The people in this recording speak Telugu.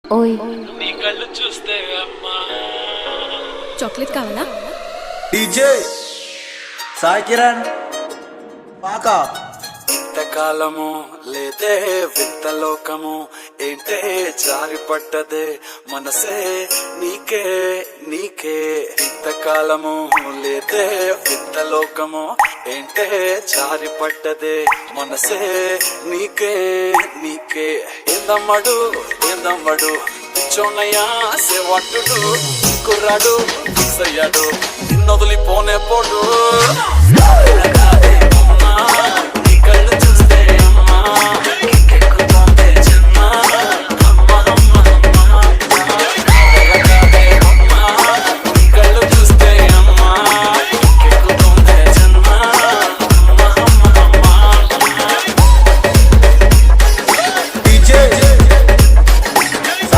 ఓయ్ నీ కళ్ళు చూస్తే అమ్మా చాక్లెట్ కావాలా? డీజే సాయి కిరణ్ పాకా ఇంతకాలము లేదే వింత లోకము ఏంటే జారి పడ్డదే మనసే నీకే నీకే ఇంతకాలము లేదే వింత లోకము ఏంటే జారి పడ్డదే మనసే నీకే నీకే ఏందమ్మడు ఏందమ్మడు పిచ్చోన్నయ్యా సేవట్టుడు కుర్రాడు ఫిక్స్ అయ్యాడు నిన్నొదిలిపోనే పోడు